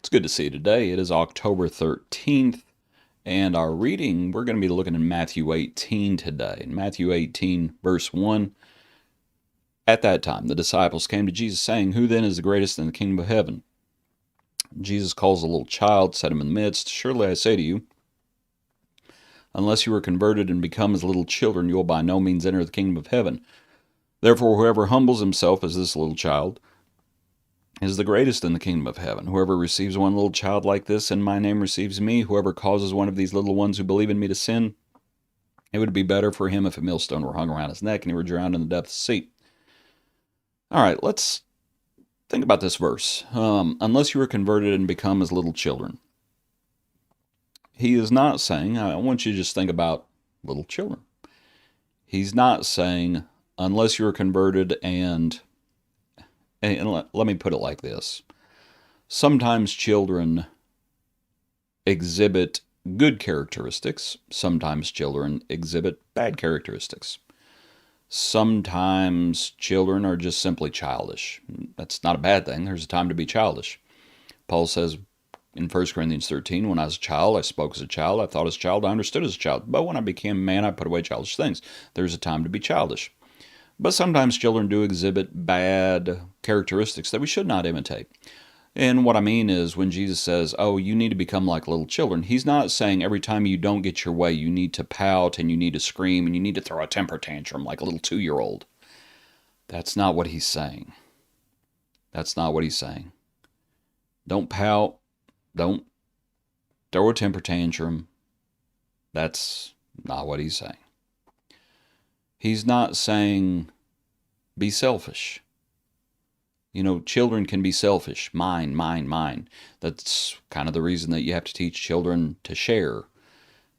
It's good to see you today. It is October 13th, and our reading, we're going to be looking at Matthew 18 today. In Matthew 18, verse 1, at that time the disciples came to Jesus, saying, "Who then is the greatest in the kingdom of heaven?" Jesus calls a little child, set him in the midst. "Surely I say to you, unless you are converted and become as little children, you will by no means enter the kingdom of heaven. Therefore, whoever humbles himself as this little child is the greatest in the kingdom of heaven. Whoever receives one little child like this in my name receives me. Whoever causes one of these little ones who believe in me to sin, it would be better for him if a millstone were hung around his neck and he were drowned in the depth of the sea." All right, let's think about this verse. Unless you are converted and become as little children. He is not saying, I want you to just think about little children. He's not saying, unless you're converted and let me put it like this. Sometimes children exhibit good characteristics. Sometimes children exhibit bad characteristics. Sometimes children are just simply childish. That's not a bad thing. There's a time to be childish. Paul says in 1 Corinthians 13, "When I was a child, I spoke as a child, I thought as a child, I understood as a child. But when I became a man, I put away childish things." There's a time to be childish. But sometimes children do exhibit bad characteristics that we should not imitate. And what I mean is when Jesus says, "Oh, you need to become like little children," he's not saying every time you don't get your way, you need to pout and you need to scream and you need to throw a temper tantrum like a little 2-year-old. That's not what he's saying. That's not what he's saying. Don't pout. Don't throw a temper tantrum. That's not what he's saying. He's not saying be selfish. You know, children can be selfish. Mine, mine, mine. That's kind of the reason that you have to teach children to share,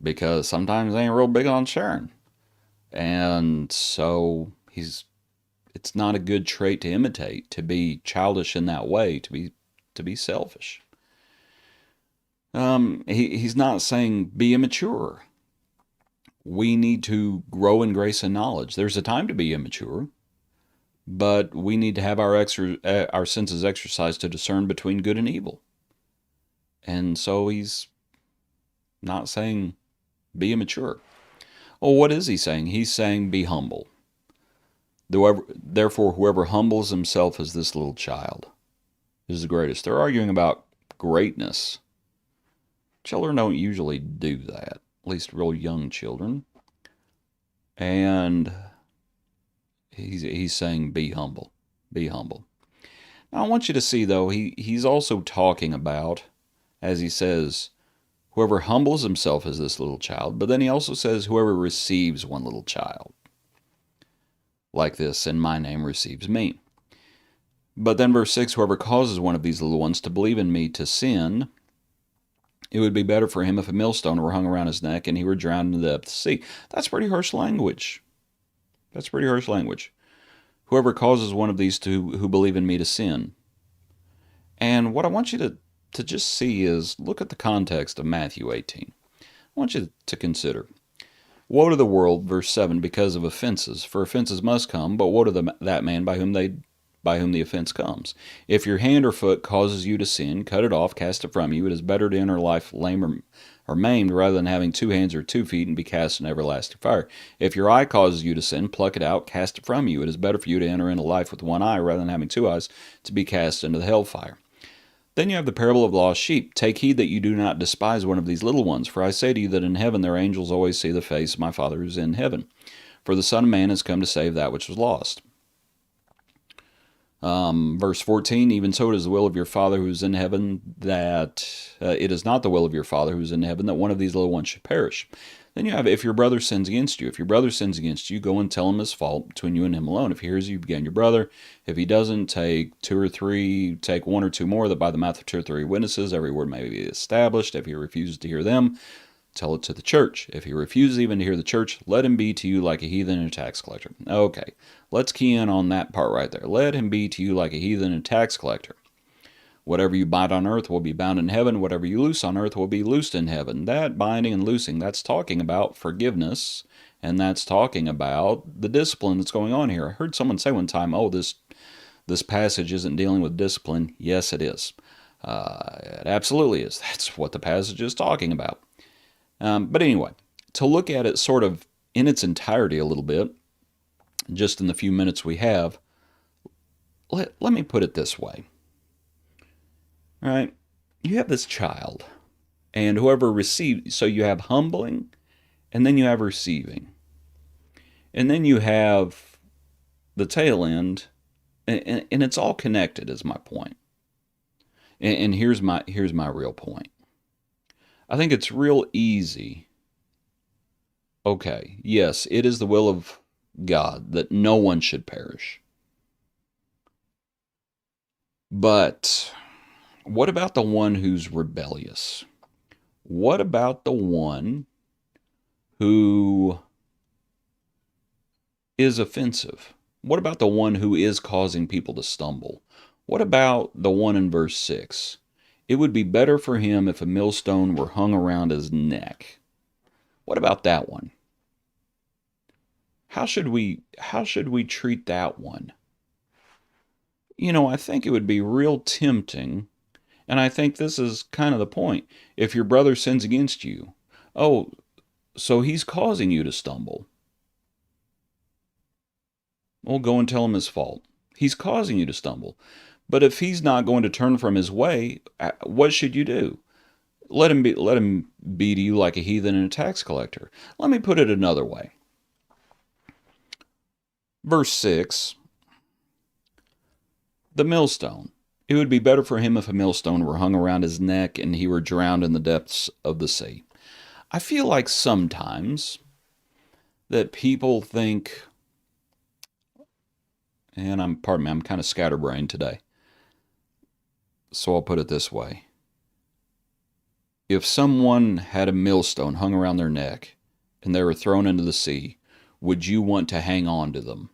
because sometimes they ain't real big on sharing. And so it's not a good trait to imitate, to be childish in that way, to be selfish. He's not saying be immature. We need to grow in grace and knowledge. There's a time to be immature, but we need to have our senses exercised to discern between good and evil. And so he's not saying be immature. Well, what is he saying? He's saying be humble. Therefore, whoever humbles himself as this little child is the greatest. They're arguing about greatness. Children don't usually do that, at least real young children. And he's saying be humble. Be humble. Now I want you to see, though, he's also talking about, as he says, whoever humbles himself as this little child, but then he also says whoever receives one little child like this in my name receives me. But then verse 6, whoever causes one of these little ones to believe in me to sin, it would be better for him if a millstone were hung around his neck and he were drowned in the depth of the sea. That's pretty harsh language. That's pretty harsh language. Whoever causes one of these who believe in me to sin. And what I want you to just see is look at the context of Matthew 18. I want you to consider. Woe to the world, verse 7, because of offenses. For offenses must come, but woe to that man by whom the offense comes. If your hand or foot causes you to sin, cut it off, cast it from you. It is better to enter life lame or maimed rather than having 2 hands or 2 feet and be cast in everlasting fire. If your eye causes you to sin, pluck it out, cast it from you. It is better for you to enter into life with 1 eye rather than having 2 eyes to be cast into the hellfire. Then you have the parable of lost sheep. Take heed that you do not despise one of these little ones, for I say to you that in heaven their angels always see the face of my Father who is in heaven. For the Son of Man has come to save that which was lost. Verse 14, even so it is the will of your Father who is in heaven that it is not the will of your Father who is in heaven that one of these little ones should perish. Then you have, if your brother sins against you, go and tell him his fault between you and him alone. If he hears you, begin your brother. If he doesn't, take 2 or 3, take 1 or 2 more, that by the mouth of 2 or 3 witnesses every word may be established. If he refuses to hear them, tell it to the church. If he refuses even to hear the church, let him be to you like a heathen and a tax collector. Okay, let's key in on that part right there. Let him be to you like a heathen and tax collector. Whatever you bind on earth will be bound in heaven. Whatever you loose on earth will be loosed in heaven. That binding and loosing, that's talking about forgiveness, and that's talking about the discipline that's going on here. I heard someone say one time, oh, this passage isn't dealing with discipline. Yes, it is. It absolutely is. That's what the passage is talking about. But anyway, to look at it sort of in its entirety a little bit, just in the few minutes we have, let me put it this way. All right, you have this child, and whoever receives, so you have humbling, and then you have receiving. And then you have the tail end, and it's all connected, is my point. And here's my real point. I think it's real easy. Okay, yes, it is the will of God that no one should perish. But what about the one who's rebellious? What about the one who is offensive? What about the one who is causing people to stumble? What about the one in verse 6? It would be better for him if a millstone were hung around his neck. What about that one? How should we treat that one? I think it would be real tempting, and I think this is kind of the point. If your brother sins against you, oh, so he's causing you to stumble. Well, go and tell him his fault. He's causing you to stumble. But if he's not going to turn from his way, what should you do? Let him be to you like a heathen and a tax collector. Let me put it another way. Verse 6, the millstone. It would be better for him if a millstone were hung around his neck and he were drowned in the depths of the sea. I feel like sometimes that people think, and I'm kind of scatterbrained today, so I'll put it this way. If someone had a millstone hung around their neck and they were thrown into the sea, would you want to hang on to them?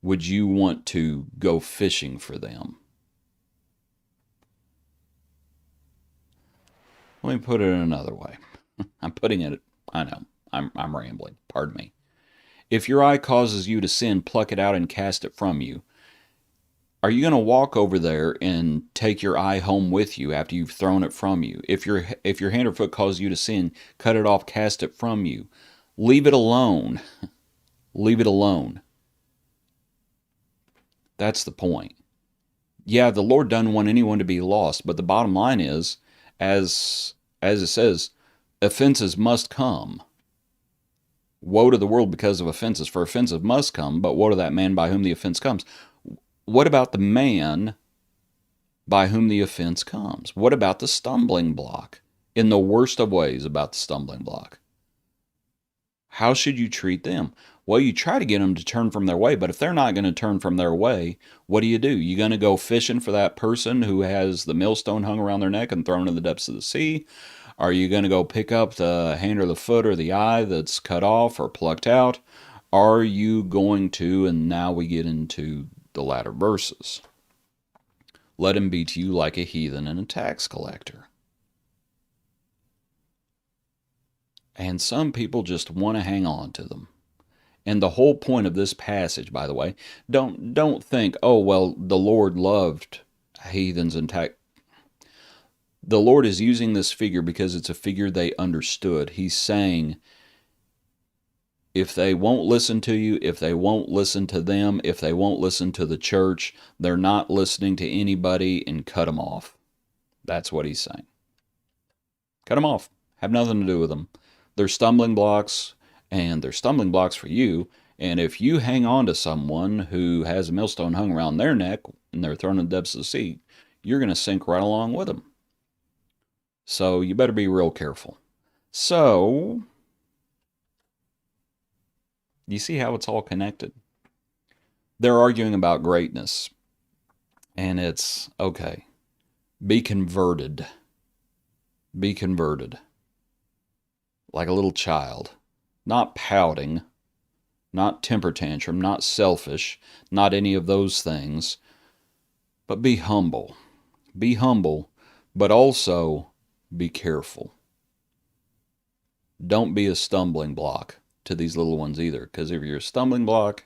Would you want to go fishing for them? Let me put it another way. I'm putting it, I know, I'm rambling, pardon me. If your eye causes you to sin, pluck it out and cast it from you. Are you going to walk over there and take your eye home with you after you've thrown it from you? If your hand or foot causes you to sin, cut it off, cast it from you. Leave it alone. Leave it alone. That's the point. Yeah, the Lord doesn't want anyone to be lost, but the bottom line is, as it says, offenses must come. Woe to the world because of offenses, for offenses must come, but woe to that man by whom the offense comes. What about the man by whom the offense comes? What about the stumbling block? In the worst of ways about the stumbling block. How should you treat them? Well, you try to get them to turn from their way, but if they're not going to turn from their way, what do? You going to go fishing for that person who has the millstone hung around their neck and thrown in the depths of the sea? Are you going to go pick up the hand or the foot or the eye that's cut off or plucked out? Are you going to, and now we get into the latter verses, let him be to you like a heathen and a tax collector? And some people just want to hang on to them. And the whole point of this passage, by the way, don't think, oh, well, the Lord loved heathens and tax. The Lord is using this figure because it's a figure they understood. He's saying, if they won't listen to you, if they won't listen to them, if they won't listen to the church, they're not listening to anybody, and cut them off. That's what he's saying. Cut them off. Have nothing to do with them. They're stumbling blocks, and they're stumbling blocks for you. And if you hang on to someone who has a millstone hung around their neck and they're thrown in the depths of the sea, you're going to sink right along with them. So you better be real careful. So, you see how it's all connected? They're arguing about greatness. And it's, okay, be converted. Be converted. Like a little child. Not pouting. Not temper tantrum. Not selfish. Not any of those things. But be humble. Be humble, but also be careful. Don't be a stumbling block to these little ones either, because if you're a stumbling block,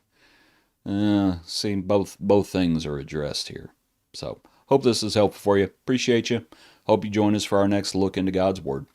see, both things are addressed here. So, hope this is helpful for you. Appreciate you. Hope you join us for our next look into God's Word.